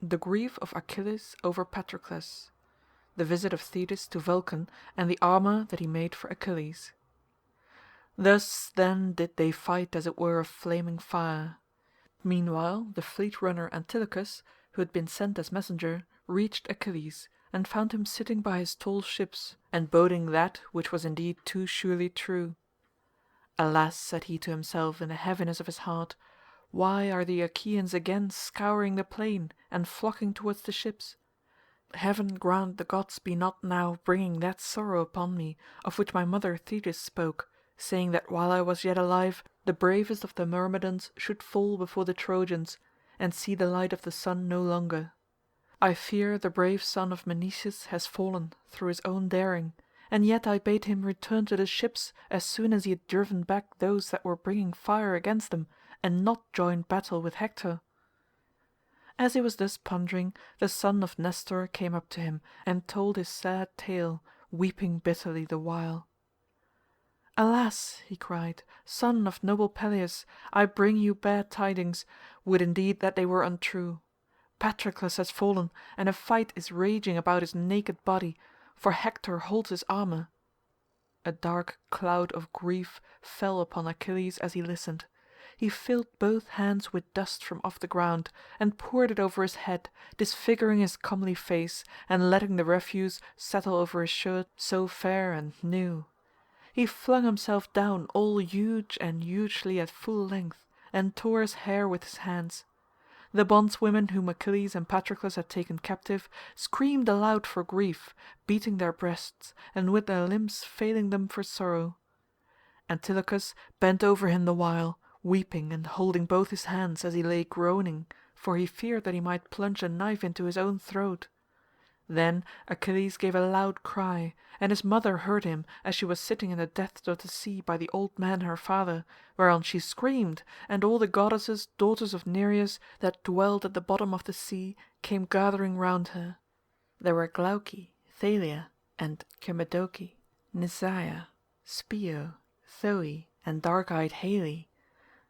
The grief of Achilles over Patroclus. The visit of Thetis to Vulcan, and the armour that he made for Achilles. Thus then did they fight as it were of flaming fire. Meanwhile the fleet runner Antilochus, who had been sent as messenger, reached Achilles, and found him sitting by his tall ships, and boding that which was indeed too surely true. "Alas," said he to himself in the heaviness of his heart, "why are the Achaeans again scouring the plain and flocking towards the ships? Heaven grant the gods be not now bringing that sorrow upon me of which my mother Thetis spoke, saying that while I was yet alive the bravest of the Myrmidons should fall before the Trojans, and see the light of the sun no longer. I fear the brave son of Menoetius has fallen through his own daring, and yet I bade him return to the ships as soon as he had driven back those that were bringing fire against them, and not join battle with Hector." As he was thus pondering, the son of Nestor came up to him and told his sad tale, weeping bitterly the while. "Alas," he cried, "son of noble Peleus, I bring you bad tidings, would indeed that they were untrue. Patroclus has fallen, and a fight is raging about his naked body, for Hector holds his armour." A dark cloud of grief fell upon Achilles as he listened. He filled both hands with dust from off the ground, and poured it over his head, disfiguring his comely face, and letting the refuse settle over his shirt so fair and new. He flung himself down all huge and hugely at full length, and tore his hair with his hands. The bondswomen whom Achilles and Patroclus had taken captive screamed aloud for grief, beating their breasts, and with their limbs failing them for sorrow. Antilochus bent over him the while, weeping and holding both his hands as he lay groaning, for he feared that he might plunge a knife into his own throat. Then Achilles gave a loud cry, and his mother heard him as she was sitting in the depths of the sea by the old man her father, whereon she screamed, and all the goddesses daughters of Nereus that dwelt at the bottom of the sea came gathering round her. There were Glauce, Thalia, and Cymmedoce, Nisaea, Spio, Thoe, and dark-eyed Hale,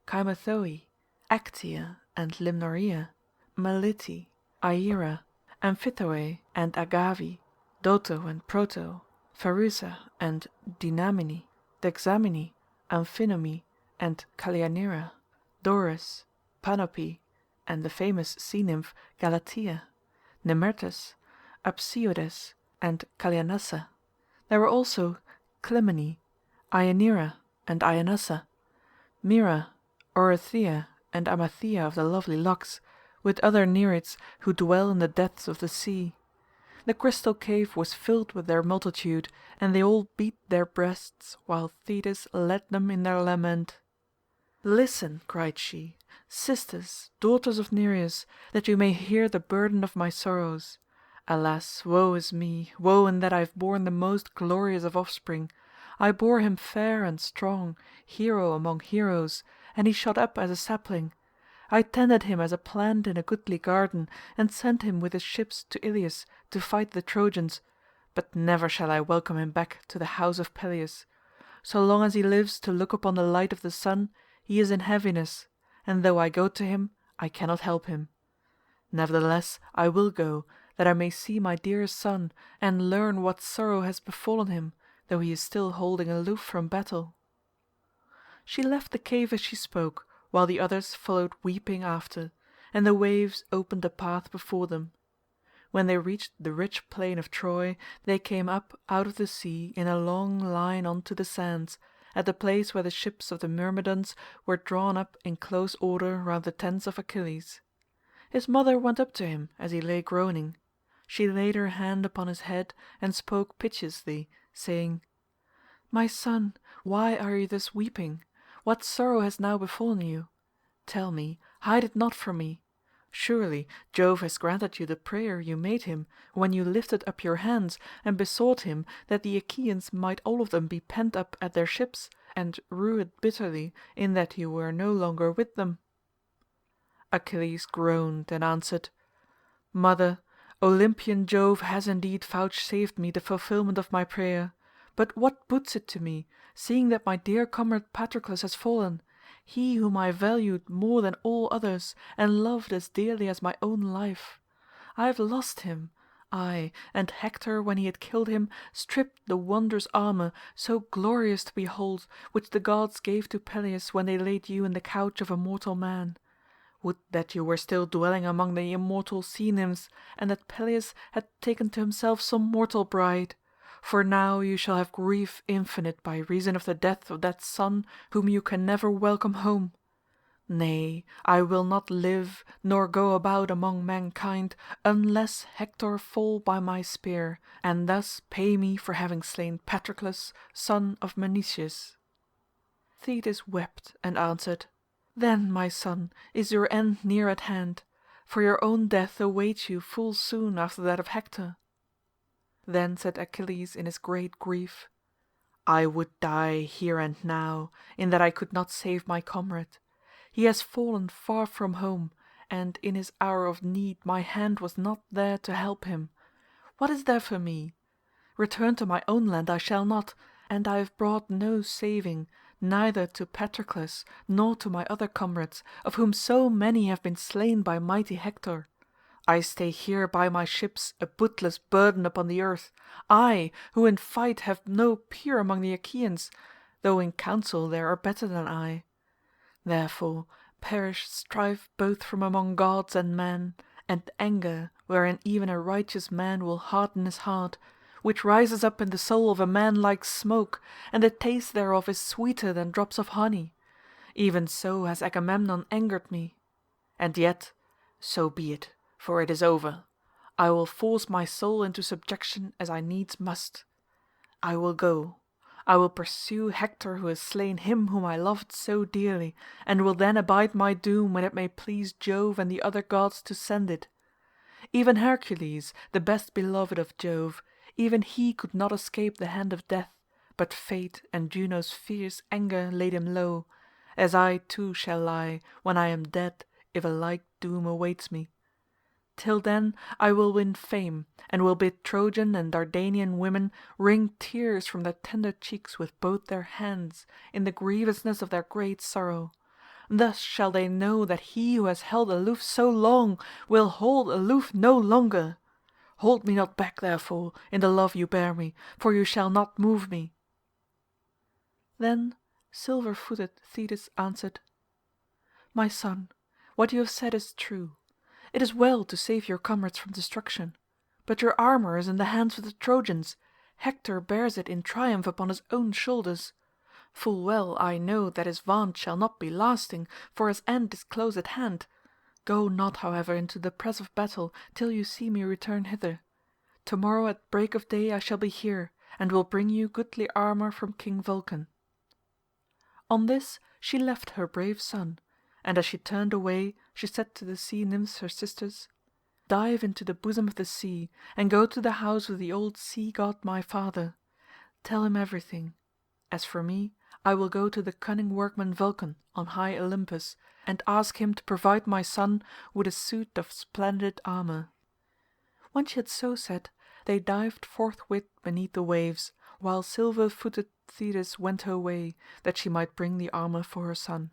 Cymothoe, Actaea and Limnorea, Melite, Aera, Amphithoe and Agave, Doto and Proto, Pharusa and Dynamene, Dexamene, Amphinomi and Callianira, Doris, Panope, and the famous sea nymph Galatea, Nemertes, Apsiodes, and Callianassa. There were also Clymene, Ionira and Ionassa, Mira, Oreithea, and Amathea of the lovely locks, with other Nereids who dwell in the depths of the sea. The crystal cave was filled with their multitude, and they all beat their breasts while Thetis led them in their lament. "Listen," cried she, "sisters, daughters of Nereus, that you may hear the burden of my sorrows. Alas, woe is me, woe in that I have borne the most glorious of offspring. I bore him fair and strong, hero among heroes, and he shot up as a sapling. I tended him as a plant in a goodly garden, and sent him with his ships to Ilius to fight the Trojans, but never shall I welcome him back to the house of Peleus. So long as he lives to look upon the light of the sun, he is in heaviness, and though I go to him, I cannot help him. Nevertheless I will go, that I may see my dear son, and learn what sorrow has befallen him, though he is still holding aloof from battle." She left the cave as she spoke, while the others followed weeping after, and the waves opened a path before them. When they reached the rich plain of Troy, they came up out of the sea in a long line on to the sands, at the place where the ships of the Myrmidons were drawn up in close order round the tents of Achilles. His mother went up to him as he lay groaning. She laid her hand upon his head and spoke piteously, saying, "My son, why are you thus weeping? What sorrow has now befallen you? Tell me, hide it not from me. Surely Jove has granted you the prayer you made him when you lifted up your hands and besought him that the Achaeans might all of them be pent up at their ships, and rued bitterly in that you were no longer with them." Achilles groaned and answered, "Mother, Olympian Jove has indeed vouchsafed me the fulfilment of my prayer, but what boots it to me, seeing that my dear comrade Patroclus has fallen, he whom I valued more than all others and loved as dearly as my own life? I have lost him, ay, and Hector when he had killed him stripped the wondrous armour, so glorious to behold, which the gods gave to Peleus when they laid you in the couch of a mortal man. Would that you were still dwelling among the immortal sea nymphs, and that Peleus had taken to himself some mortal bride, for now you shall have grief infinite by reason of the death of that son whom you can never welcome home. Nay, I will not live nor go about among mankind unless Hector fall by my spear, and thus pay me for having slain Patroclus son of Menoetius." Thetis wept and answered, "Then, my son, is your end near at hand, for your own death awaits you full soon after that of Hector." Then said Achilles in his great grief, "I would die here and now, in that I could not save my comrade. He has fallen far from home, and in his hour of need my hand was not there to help him. What is there for me? Return to my own land I shall not, and I have brought no saving, neither to Patroclus nor to my other comrades, of whom so many have been slain by mighty Hector. I stay here by my ships a bootless burden upon the earth, I who in fight have no peer among the Achaeans, though in counsel there are better than I. Therefore perish strife both from among gods and men, and anger wherein even a righteous man will harden his heart, which rises up in the soul of a man like smoke, and the taste thereof is sweeter than drops of honey. Even so has Agamemnon angered me. And yet, so be it, for it is over. I will force my soul into subjection as I needs must. I will go. I will pursue Hector who has slain him whom I loved so dearly, and will then abide my doom when it may please Jove and the other gods to send it. Even Hercules, the best beloved of Jove, even he could not escape the hand of death, but fate and Juno's fierce anger laid him low, as I too shall lie when I am dead if a like doom awaits me. Till then I will win fame, and will bid Trojan and Dardanian women wring tears from their tender cheeks with both their hands in the grievousness of their great sorrow. Thus shall they know that he who has held aloof so long will hold aloof no longer. Hold me not back, therefore, in the love you bear me, for you shall not move me." Then silver-footed Thetis answered, "My son, what you have said is true. It is well to save your comrades from destruction, but your armour is in the hands of the Trojans. Hector bears it in triumph upon his own shoulders. Full well I know that his vaunt shall not be lasting, for his end is close at hand. Go not, however, into the press of battle till you see me return hither. Tomorrow at break of day I shall be here, and will bring you goodly armour from King Vulcan." On this she left her brave son, and as she turned away she said to the sea nymphs her sisters, "Dive into the bosom of the sea, and go to the house of the old sea god my father. Tell him everything. As for me, I will go to the cunning workman Vulcan on high Olympus, and ask him to provide my son with a suit of splendid armour." When she had so said, they dived forthwith beneath the waves, while silver-footed Thetis went her way, that she might bring the armour for her son.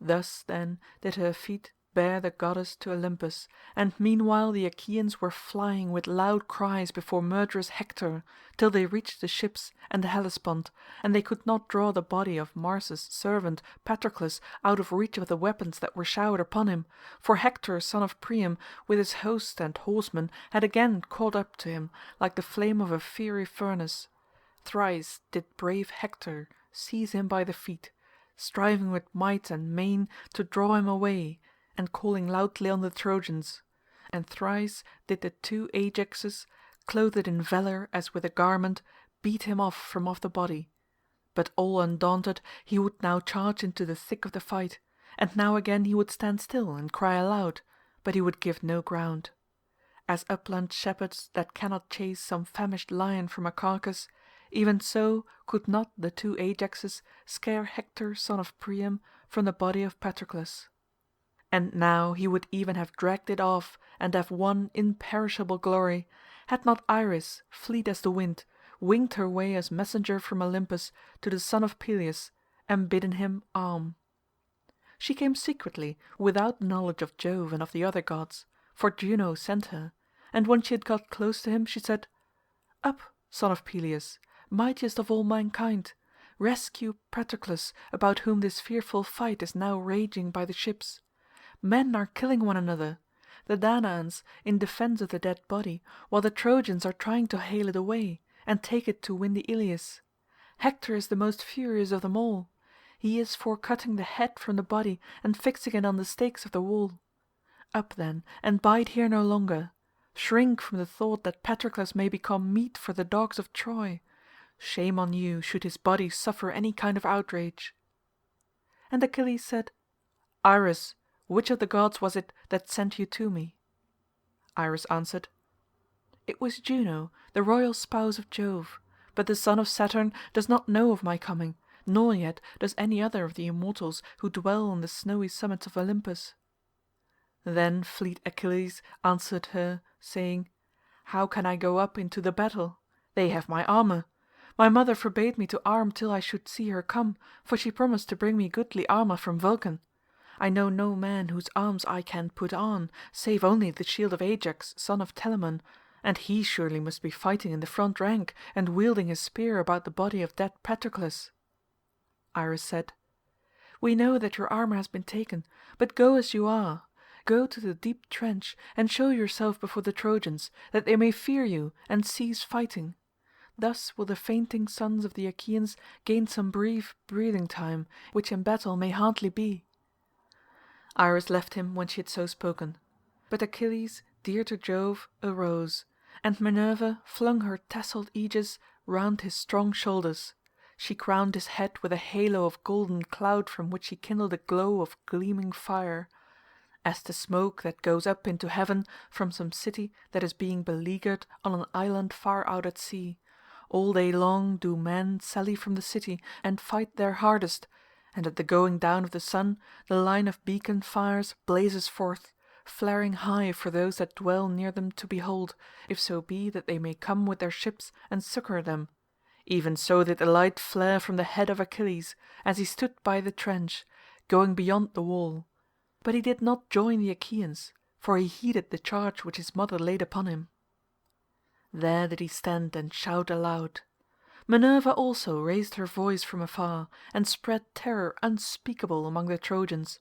Thus, then, did her feet bear the goddess to Olympus, and meanwhile the Achaeans were flying with loud cries before murderous Hector, till they reached the ships and the Hellespont, and they could not draw the body of Mars' servant Patroclus out of reach of the weapons that were showered upon him, for Hector son of Priam with his host and horsemen had again caught up to him like the flame of a fiery furnace. Thrice did brave Hector seize him by the feet, striving with might and main to draw him away, and calling loudly on the Trojans. And thrice did the two Ajaxes, clothed in valour as with a garment, beat him off from off the body. But all undaunted he would now charge into the thick of the fight, and now again he would stand still and cry aloud, but he would give no ground. As upland shepherds that cannot chase some famished lion from a carcass, even so could not the two Ajaxes scare Hector son of Priam from the body of Patroclus. And now he would even have dragged it off and have won imperishable glory, had not Iris, fleet as the wind, winged her way as messenger from Olympus to the son of Peleus, and bidden him arm. She came secretly, without the knowledge of Jove and of the other gods, for Juno sent her, and when she had got close to him she said, "Up, son of Peleus, mightiest of all mankind, rescue Patroclus, about whom this fearful fight is now raging by the ships. Men are killing one another, the Danaans in defence of the dead body, while the Trojans are trying to hale it away, and take it to windy Ilius. Hector is the most furious of them all. He is for cutting the head from the body and fixing it on the stakes of the wall. Up then, and bide here no longer. Shrink from the thought that Patroclus may become meat for the dogs of Troy. Shame on you should his body suffer any kind of outrage." And Achilles said, "Iris, which of the gods was it that sent you to me?" Iris answered, "It was Juno, the royal spouse of Jove, but the son of Saturn does not know of my coming, nor yet does any other of the immortals who dwell on the snowy summits of Olympus." Then fleet Achilles answered her, saying, "How can I go up into the battle? They have my armour. My mother forbade me to arm till I should see her come, for she promised to bring me goodly armour from Vulcan. I know no man whose arms I can put on, save only the shield of Ajax son of Telamon, and he surely must be fighting in the front rank and wielding his spear about the body of dead Patroclus." Iris said, "We know that your armour has been taken, but go as you are. Go to the deep trench and show yourself before the Trojans, that they may fear you and cease fighting. Thus will the fainting sons of the Achaeans gain some brief breathing time, which in battle may hardly be." Iris left him when she had so spoken, but Achilles, dear to Jove, arose, and Minerva flung her tasselled aegis round his strong shoulders. She crowned his head with a halo of golden cloud from which she kindled a glow of gleaming fire. As the smoke that goes up into heaven from some city that is being beleaguered on an island far out at sea, all day long do men sally from the city and fight their hardest, and at the going down of the sun the line of beacon fires blazes forth, flaring high for those that dwell near them to behold, if so be that they may come with their ships and succour them. Even so did the light flare from the head of Achilles, as he stood by the trench, going beyond the wall. But he did not join the Achaeans, for he heeded the charge which his mother laid upon him. There did he stand and shout aloud. Minerva also raised her voice from afar, and spread terror unspeakable among the Trojans.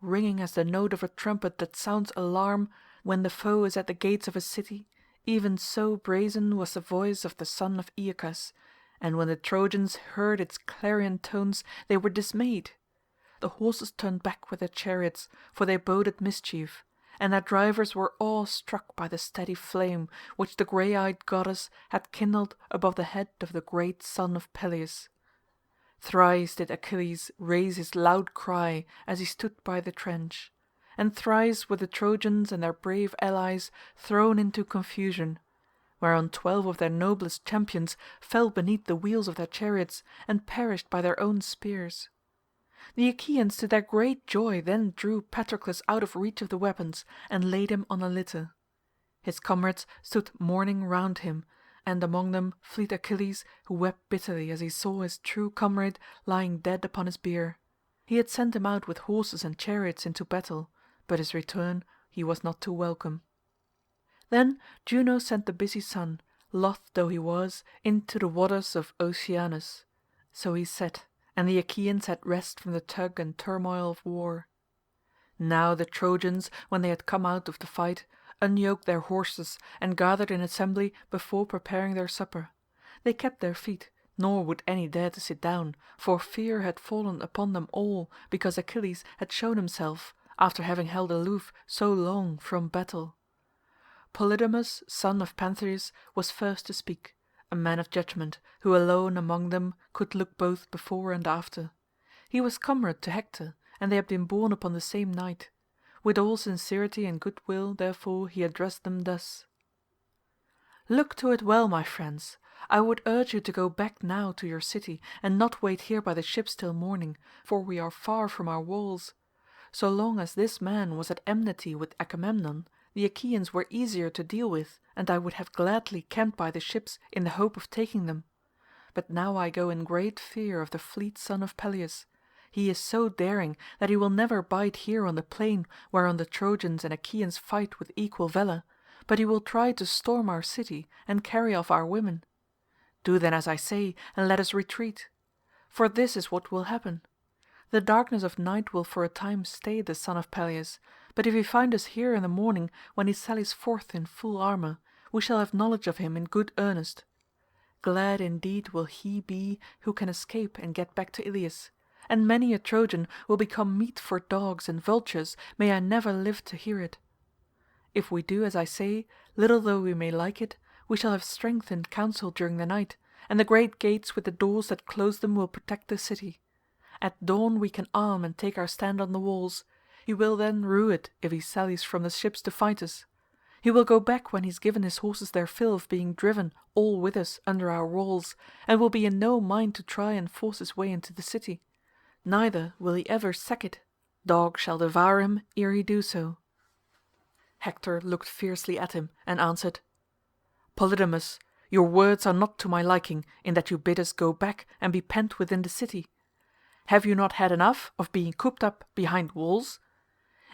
Ringing as the note of a trumpet that sounds alarm when the foe is at the gates of a city, even so brazen was the voice of the son of Aeacus, and when the Trojans heard its clarion tones they were dismayed. The horses turned back with their chariots, for they boded mischief, and their drivers were awe-struck by the steady flame which the grey-eyed goddess had kindled above the head of the great son of Peleus. Thrice did Achilles raise his loud cry as he stood by the trench, and thrice were the Trojans and their brave allies thrown into confusion, whereon 12 of their noblest champions fell beneath the wheels of their chariots and perished by their own spears. The Achaeans to their great joy then drew Patroclus out of reach of the weapons and laid him on a litter. His comrades stood mourning round him, and among them fleet Achilles, who wept bitterly as he saw his true comrade lying dead upon his bier. He had sent him out with horses and chariots into battle, but his return he was not to welcome. Then Juno sent the busy sun, loth though he was, into the waters of Oceanus. So he set, and the Achaeans had rest from the tug and turmoil of war. Now the Trojans, when they had come out of the fight, unyoked their horses and gathered in assembly before preparing their supper. They kept their feet, nor would any dare to sit down, for fear had fallen upon them all because Achilles had shown himself, after having held aloof so long from battle. Polydamas son of Panthous was first to speak, a man of judgment, who alone among them could look both before and after. He was comrade to Hector, and they had been born upon the same night. With all sincerity and goodwill, therefore, he addressed them thus: "Look to it well, my friends. I would urge you to go back now to your city, and not wait here by the ships till morning, for we are far from our walls. So long as this man was at enmity with Agamemnon, the Achaeans were easier to deal with, and I would have gladly camped by the ships in the hope of taking them. But now I go in great fear of the fleet son of Peleus. He is so daring that he will never bide here on the plain whereon the Trojans and Achaeans fight with equal valour, but he will try to storm our city and carry off our women. Do then as I say, and let us retreat. For this is what will happen. The darkness of night will for a time stay the son of Peleus, but if he find us here in the morning when he sallies forth in full armour, we shall have knowledge of him in good earnest. Glad indeed will he be who can escape and get back to Ilius, and many a Trojan will become meat for dogs and vultures, may I never live to hear it. If we do as I say, little though we may like it, we shall have strength in council during the night, and the great gates with the doors that close them will protect the city. At dawn we can arm and take our stand on the walls. He will then rue it if he sallies from the ships to fight us. He will go back when he's given his horses their fill of being driven all with us under our walls, and will be in no mind to try and force his way into the city. Neither will he ever sack it. Dogs shall devour him ere he do so." Hector looked fiercely at him and answered, "Polydamas, your words are not to my liking in that you bid us go back and be pent within the city. Have you not had enough of being cooped up behind walls?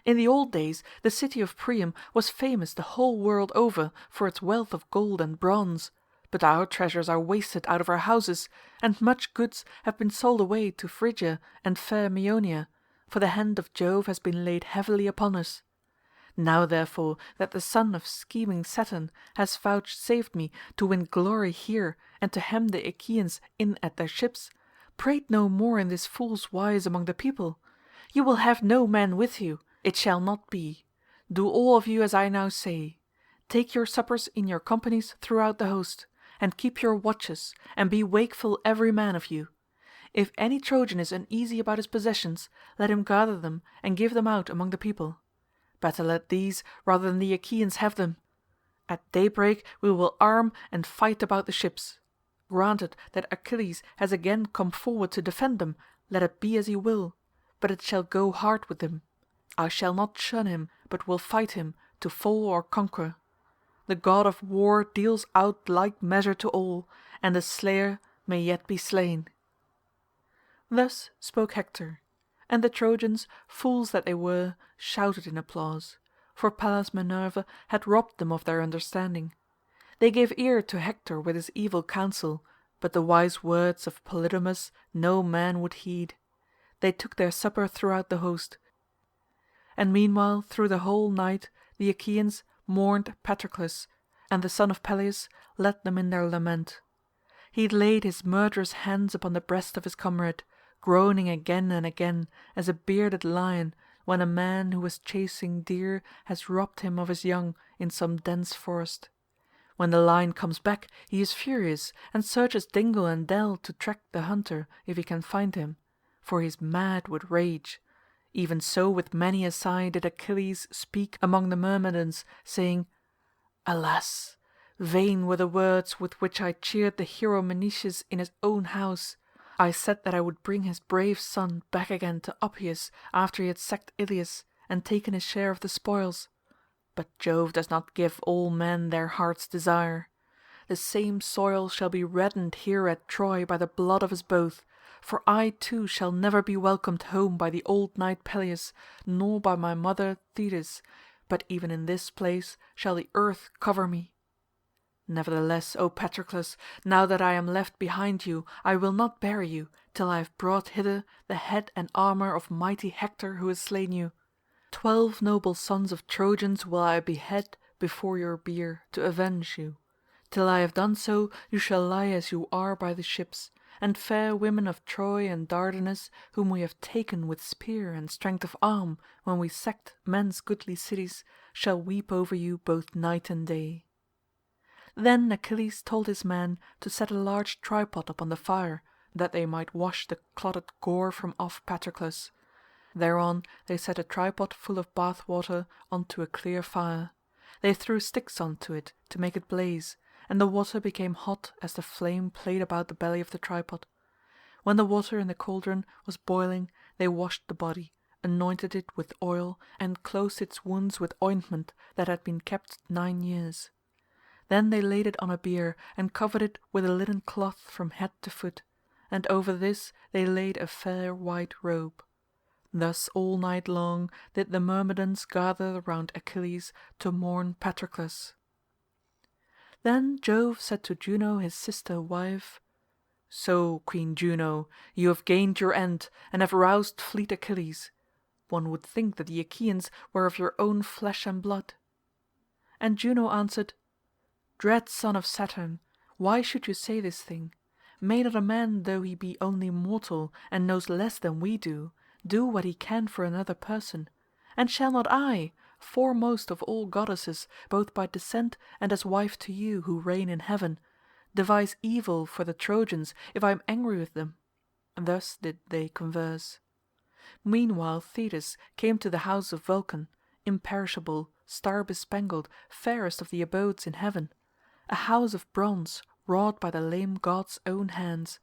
In the old days the city of Priam was famous the whole world over for its wealth of gold and bronze, but our treasures are wasted out of our houses, and much goods have been sold away to Phrygia and fair Meonia, for the hand of Jove has been laid heavily upon us. Now therefore that the son of scheming Saturn has vouchsafed me to win glory here and to hem the Achaeans in at their ships, prate no more in this fool's wise among the people. You will have no men with you. It shall not be. Do all of you as I now say. Take your suppers in your companies throughout the host, and keep your watches, and be wakeful every man of you. If any Trojan is uneasy about his possessions, let him gather them and give them out among the people. Better let these rather than the Achaeans have them. At daybreak we will arm and fight about the ships. Granted that Achilles has again come forward to defend them, let it be as he will, but it shall go hard with him. I shall not shun him, but will fight him, to fall or conquer. The god of war deals out like measure to all, and the slayer may yet be slain." Thus spoke Hector, and the Trojans, fools that they were, shouted in applause, for Pallas Minerva had robbed them of their understanding. They gave ear to Hector with his evil counsel, but the wise words of Polydamas no man would heed. They took their supper throughout the host, and meanwhile through the whole night the Achaeans mourned Patroclus, and the son of Peleus led them in their lament. He laid his murderous hands upon the breast of his comrade, groaning again and again as a bearded lion when a man who was chasing deer has robbed him of his young in some dense forest. When the lion comes back he is furious and searches dingle and dell to track the hunter if he can find him, for he is mad with rage. Even so with many a sigh did Achilles speak among the Myrmidons, saying, "Alas! vain were the words with which I cheered the hero Menoetius in his own house. I said that I would bring his brave son back again to Oppius after he had sacked Ilius and taken his share of the spoils. But Jove does not give all men their heart's desire. The same soil shall be reddened here at Troy by the blood of us both, for I too shall never be welcomed home by the old knight Peleus, nor by my mother Thetis, but even in this place shall the earth cover me. Nevertheless, O Patroclus, now that I am left behind you, I will not bury you till I have brought hither the head and armour of mighty Hector who has slain you. 12 noble sons of Trojans will I behead before your bier to avenge you. Till I have done so you shall lie as you are by the ships, and fair women of Troy and Dardanus, whom we have taken with spear and strength of arm when we sacked men's goodly cities, shall weep over you both night and day." Then Achilles told his men to set a large tripod upon the fire, that they might wash the clotted gore from off Patroclus. Thereon they set a tripod full of bath water onto a clear fire. They threw sticks onto it to make it blaze, and the water became hot as the flame played about the belly of the tripod. When the water in the cauldron was boiling they washed the body, anointed it with oil, and closed its wounds with ointment that had been kept 9 years. Then they laid it on a bier and covered it with a linen cloth from head to foot, and over this they laid a fair white robe. Thus all night long did the Myrmidons gather round Achilles to mourn Patroclus. Then Jove said to Juno his sister wife, "So, Queen Juno, you have gained your end and have roused fleet Achilles. One would think that the Achaeans were of your own flesh and blood." And Juno answered, "Dread son of Saturn, why should you say this thing? May not a man, though he be only mortal and knows less than we do what he can for another person? And shall not I, foremost of all goddesses, both by descent and as wife to you who reign in heaven, devise evil for the Trojans if I am angry with them?" Thus did they converse. Meanwhile Thetis came to the house of Vulcan, imperishable, star-bespangled, fairest of the abodes in heaven, a house of bronze wrought by the lame god's own hands.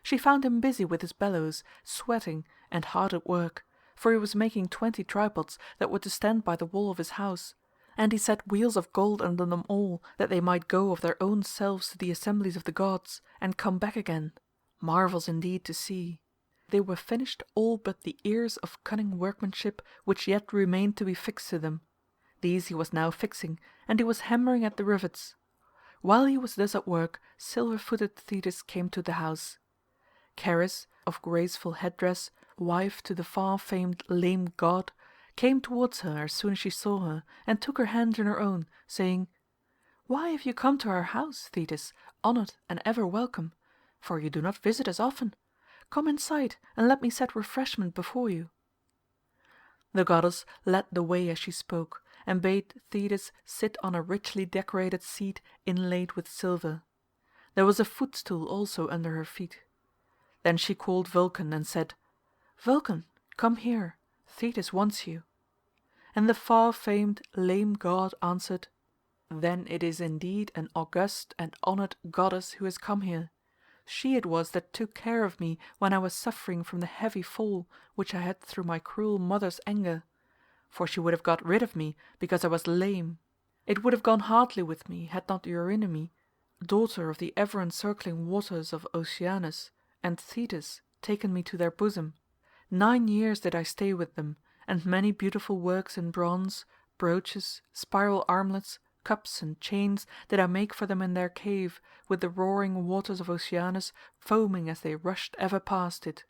She found him busy with his bellows, sweating and hard at work, for he was making 20 tripods that were to stand by the wall of his house, and he set wheels of gold under them all, that they might go of their own selves to the assemblies of the gods, and come back again, marvels indeed to see. They were finished all but the ears of cunning workmanship which yet remained to be fixed to them. These he was now fixing, and he was hammering at the rivets. While he was thus at work, silver-footed Thetis came to the house. Charis, of graceful headdress, wife to the far-famed lame god, came towards her as soon as she saw her, and took her hand in her own, saying, "Why have you come to our house, Thetis, honoured and ever welcome? For you do not visit us often. Come inside, and let me set refreshment before you." The goddess led the way as she spoke, and bade Thetis sit on a richly decorated seat inlaid with silver. There was a footstool also under her feet. Then she called Vulcan and said, "Vulcan, come here, Thetis wants you." And the far-famed lame god answered, "Then it is indeed an august and honoured goddess who has come here. She it was that took care of me when I was suffering from the heavy fall which I had through my cruel mother's anger. For she would have got rid of me because I was lame. It would have gone hardly with me had not Eurynome, daughter of the ever-encircling waters of Oceanus, and Thetis taken me to their bosom. 9 years did I stay with them, and many beautiful works in bronze, brooches, spiral armlets, cups and chains did I make for them in their cave, with the roaring waters of Oceanus foaming as they rushed ever past it.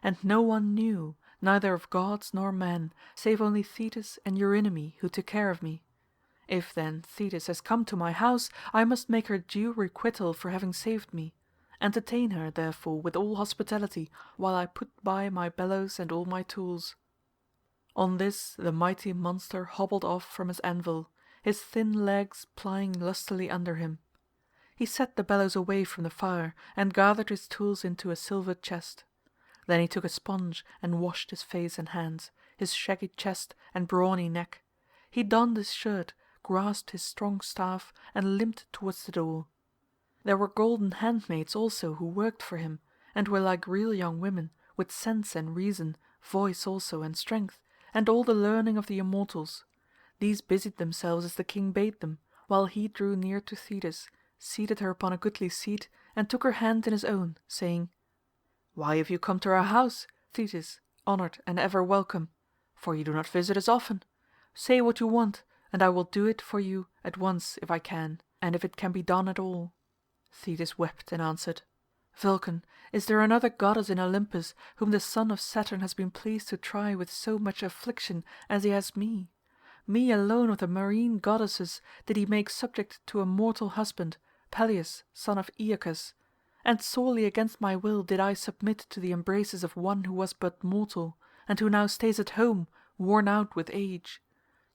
And no one knew, neither of gods nor men, save only Thetis and Eurynome who took care of me. If then Thetis has come to my house, I must make her due requital for having saved me. Entertain her, therefore, with all hospitality, while I put by my bellows and all my tools." On this the mighty monster hobbled off from his anvil, his thin legs plying lustily under him. He set the bellows away from the fire, and gathered his tools into a silver chest. Then he took a sponge and washed his face and hands, his shaggy chest and brawny neck. He donned his shirt, grasped his strong staff, and limped towards the door. There were golden handmaids also who worked for him, and were like real young women, with sense and reason, voice also and strength, and all the learning of the immortals. These busied themselves as the king bade them, while he drew near to Thetis, seated her upon a goodly seat, and took her hand in his own, saying, "Why have you come to our house, Thetis, honoured and ever welcome? For you do not visit us often. Say what you want, and I will do it for you at once if I can, and if it can be done at all." Thetis wept and answered, "Vulcan, is there another goddess in Olympus whom the son of Saturn has been pleased to try with so much affliction as he has me? Me alone of the marine goddesses did he make subject to a mortal husband, Peleus son of Aeacus, and sorely against my will did I submit to the embraces of one who was but mortal, and who now stays at home, worn out with age.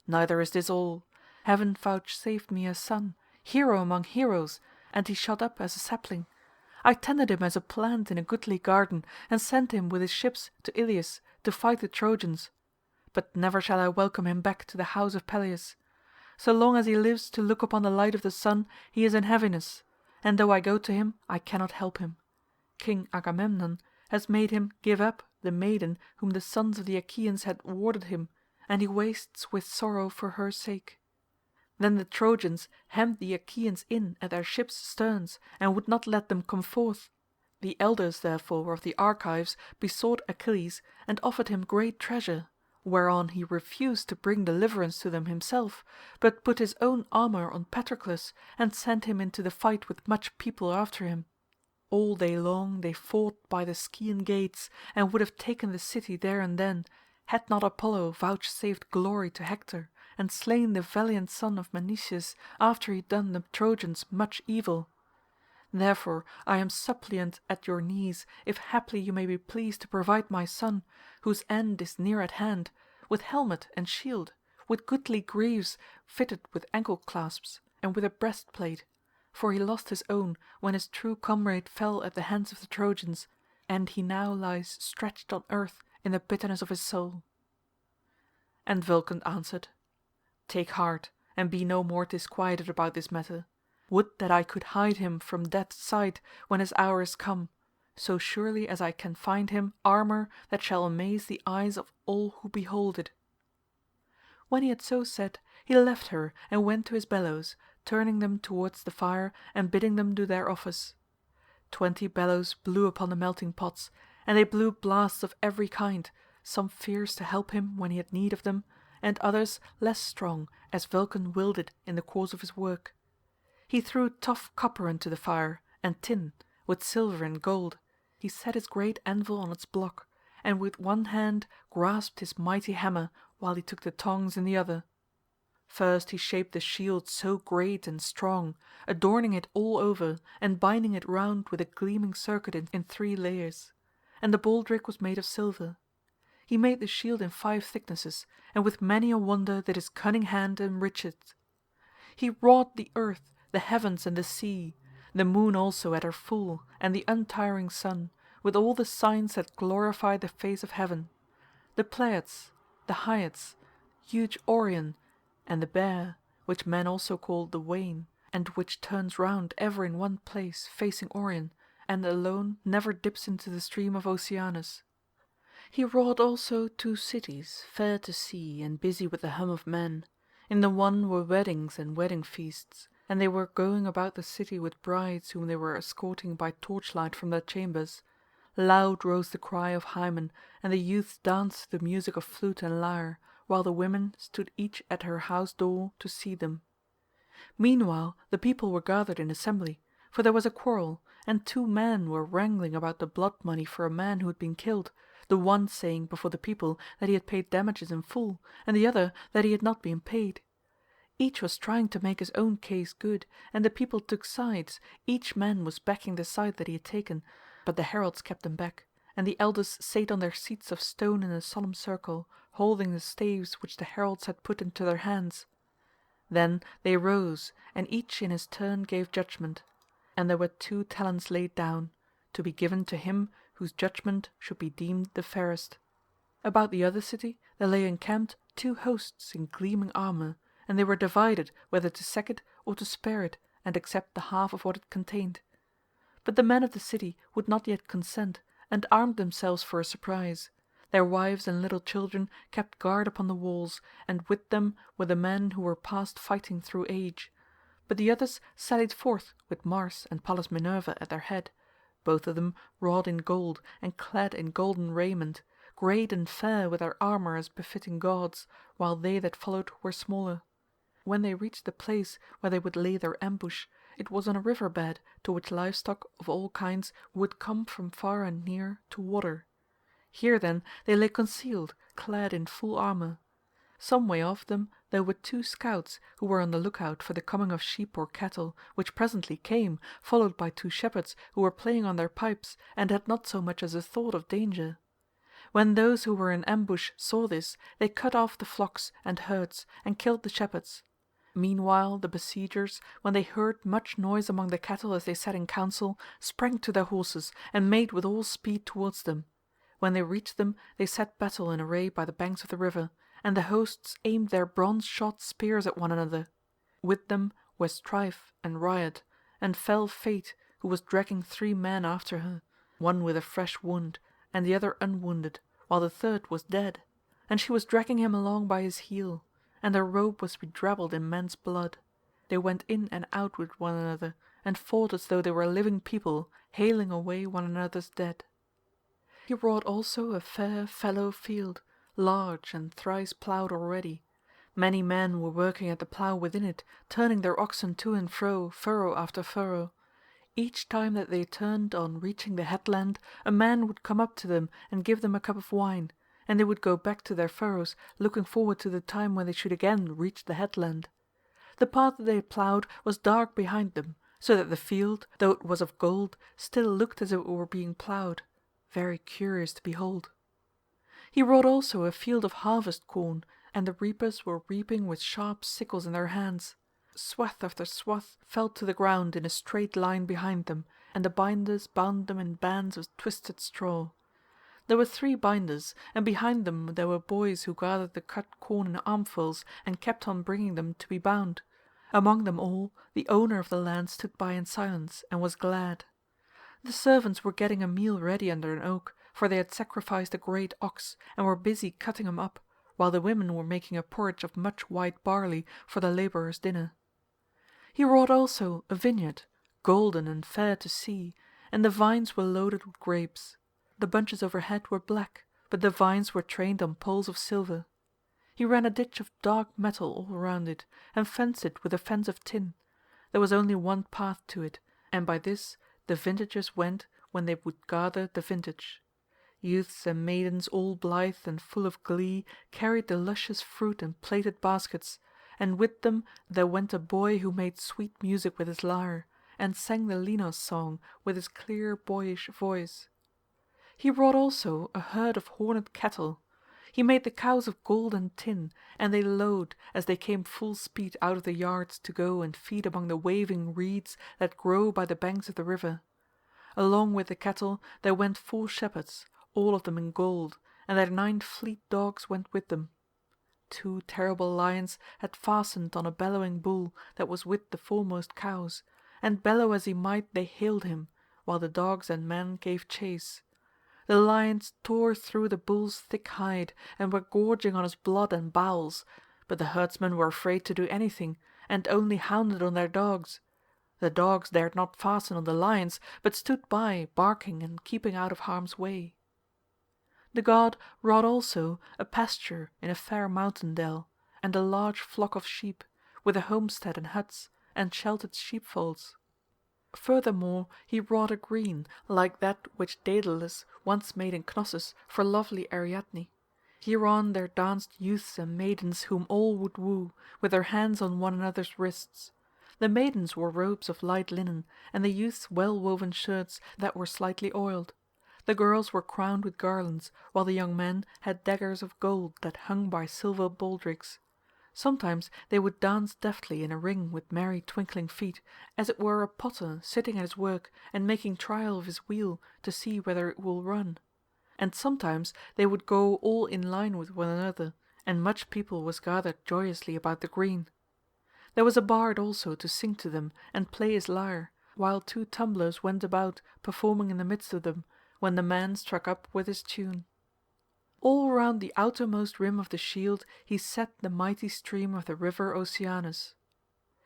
Neither is this all. Heaven vouchsafed me a son, hero among heroes, and he shot up as a sapling. I tended him as a plant in a goodly garden, and sent him with his ships to Ilius to fight the Trojans. But never shall I welcome him back to the house of Peleus. So long as he lives to look upon the light of the sun, he is in heaviness, and though I go to him, I cannot help him. King Agamemnon has made him give up the maiden whom the sons of the Achaeans had awarded him, and he wastes with sorrow for her sake. Then the Trojans hemmed the Achaeans in at their ships' sterns, and would not let them come forth. The elders therefore of the Argives besought Achilles and offered him great treasure, whereon he refused to bring deliverance to them himself, but put his own armour on Patroclus and sent him into the fight with much people after him. All day long they fought by the Scaean gates and would have taken the city there and then, had not Apollo vouchsafed glory to Hector and slain the valiant son of Menoetius after he had done the Trojans much evil. Therefore I am suppliant at your knees if haply you may be pleased to provide my son, whose end is near at hand, with helmet and shield, with goodly greaves fitted with ankle clasps, and with a breastplate, for he lost his own when his true comrade fell at the hands of the Trojans, and he now lies stretched on earth in the bitterness of his soul." And Vulcan answered, "Take heart, and be no more disquieted about this matter. Would that I could hide him from death's sight when his hour is come, so surely as I can find him armour that shall amaze the eyes of all who behold it." When he had so said, he left her and went to his bellows, turning them towards the fire and bidding them do their office. 20 bellows blew upon the melting pots, and they blew blasts of every kind, some fierce to help him when he had need of them, and others less strong as Vulcan willed it in the course of his work. He threw tough copper into the fire, and tin, with silver and gold. He set his great anvil on its block, and with one hand grasped his mighty hammer while he took the tongs in the other. First he shaped the shield so great and strong, adorning it all over and binding it round with a gleaming circuit in 3 layers, and the baldric was made of silver. He made the shield in 5 thicknesses, and with many a wonder did his cunning hand enrich it. He wrought the earth, the heavens and the sea, the moon also at her full, and the untiring sun, with all the signs that glorify the face of heaven, the Pleiads, the Hyads, huge Orion, and the Bear, which men also call the Wain, and which turns round ever in one place facing Orion, and alone never dips into the stream of Oceanus. He wrought also 2 cities, fair to see and busy with the hum of men. In the one were weddings and wedding feasts, and they were going about the city with brides whom they were escorting by torchlight from their chambers. Loud rose the cry of Hymen, and the youths danced to the music of flute and lyre, while the women stood each at her house door to see them. Meanwhile the people were gathered in assembly, for there was a quarrel, and 2 men were wrangling about the blood money for a man who had been killed, the one saying before the people that he had paid damages in full, and the other that he had not been paid. Each was trying to make his own case good, and the people took sides, each man was backing the side that he had taken, but the heralds kept them back, and the elders sate on their seats of stone in a solemn circle, holding the staves which the heralds had put into their hands. Then they rose, and each in his turn gave judgment, and there were 2 talents laid down, to be given to him whose judgment should be deemed the fairest. About the other city there lay encamped 2 hosts in gleaming armour, and they were divided whether to sack it or to spare it and accept the half of what it contained. But the men of the city would not yet consent, and armed themselves for a surprise. Their wives and little children kept guard upon the walls, and with them were the men who were past fighting through age. But the others sallied forth with Mars and Pallas Minerva at their head, both of them wrought in gold and clad in golden raiment, great and fair with their armour as befitting gods, while they that followed were smaller. When they reached the place where they would lay their ambush, it was on a river bed to which livestock of all kinds would come from far and near to water. Here then they lay concealed, clad in full armour. Some way off them there were 2 scouts who were on the lookout for the coming of sheep or cattle, which presently came, followed by 2 shepherds who were playing on their pipes and had not so much as a thought of danger. When those who were in ambush saw this, they cut off the flocks and herds and killed the shepherds. Meanwhile the besiegers, when they heard much noise among the cattle as they sat in council, sprang to their horses and made with all speed towards them. When they reached them they set battle in array by the banks of the river, and the hosts aimed their bronze-shod spears at one another. With them were strife and riot, and fell Fate, who was dragging 3 men after her, one with a fresh wound, and the other unwounded, while the third was dead, and she was dragging him along by his heel, and her robe was bedrabbled in men's blood. They went in and out with one another, and fought as though they were living people, haling away one another's dead. He wrought also a fair fallow field, large and thrice ploughed already. Many men were working at the plough within it, turning their oxen to and fro, furrow after furrow. Each time that they turned on reaching the headland, a man would come up to them and give them a cup of wine, and they would go back to their furrows, looking forward to the time when they should again reach the headland. The path that they ploughed was dark behind them, so that the field, though it was of gold, still looked as if it were being ploughed, very curious to behold. He wrought also a field of harvest corn, and the reapers were reaping with sharp sickles in their hands. Swath after swath fell to the ground in a straight line behind them, and the binders bound them in bands of twisted straw. There were 3 binders, and behind them there were boys who gathered the cut corn in armfuls and kept on bringing them to be bound. Among them all the owner of the land stood by in silence and was glad. The servants were getting a meal ready under an oak, for they had sacrificed a great ox and were busy cutting him up, while the women were making a porridge of much white barley for the labourers' dinner. He wrought also a vineyard, golden and fair to see, and the vines were loaded with grapes. The bunches overhead were black, but the vines were trained on poles of silver. He ran a ditch of dark metal all round it, and fenced it with a fence of tin. There was only one path to it, and by this the vintagers went when they would gather the vintage. Youths and maidens all blithe and full of glee carried the luscious fruit in plaited baskets, and with them there went a boy who made sweet music with his lyre, and sang the Linos song with his clear boyish voice. He wrought also a herd of horned cattle. He made the cows of gold and tin, and they lowed as they came full speed out of the yards to go and feed among the waving reeds that grow by the banks of the river. Along with the cattle there went 4 shepherds, all of them in gold, and their 9 fleet dogs went with them. 2 terrible lions had fastened on a bellowing bull that was with the foremost cows, and bellow as he might they hailed him, while the dogs and men gave chase. The lions tore through the bull's thick hide and were gorging on his blood and bowels, but the herdsmen were afraid to do anything, and only hounded on their dogs. The dogs dared not fasten on the lions, but stood by, barking and keeping out of harm's way. The god wrought also a pasture in a fair mountain dell, and a large flock of sheep, with a homestead and huts, and sheltered sheepfolds. Furthermore he wrought a green, like that which Daedalus once made in Knossos for lovely Ariadne. Hereon there danced youths and maidens whom all would woo, with their hands on one another's wrists. The maidens wore robes of light linen, and the youths well-woven shirts that were slightly oiled. The girls were crowned with garlands, while the young men had daggers of gold that hung by silver baldricks. Sometimes they would dance deftly in a ring with merry twinkling feet, as it were a potter sitting at his work and making trial of his wheel to see whether it will run. And sometimes they would go all in line with one another, and much people was gathered joyously about the green. There was a bard also to sing to them and play his lyre, while 2 tumblers went about performing in the midst of them, when the man struck up with his tune. All round the outermost rim of the shield he set the mighty stream of the river Oceanus.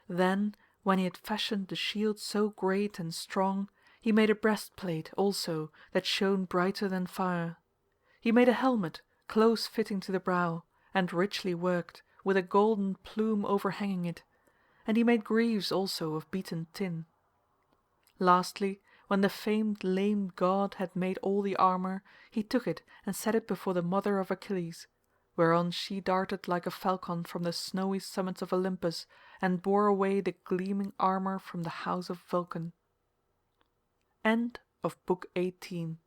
Then, when he had fashioned the shield so great and strong, he made a breastplate also that shone brighter than fire. He made a helmet close fitting to the brow, and richly worked, with a golden plume overhanging it, and he made greaves also of beaten tin. Lastly, when the famed lame god had made all the armour, he took it and set it before the mother of Achilles, whereon she darted like a falcon from the snowy summits of Olympus and bore away the gleaming armour from the house of Vulcan. End of Book 18.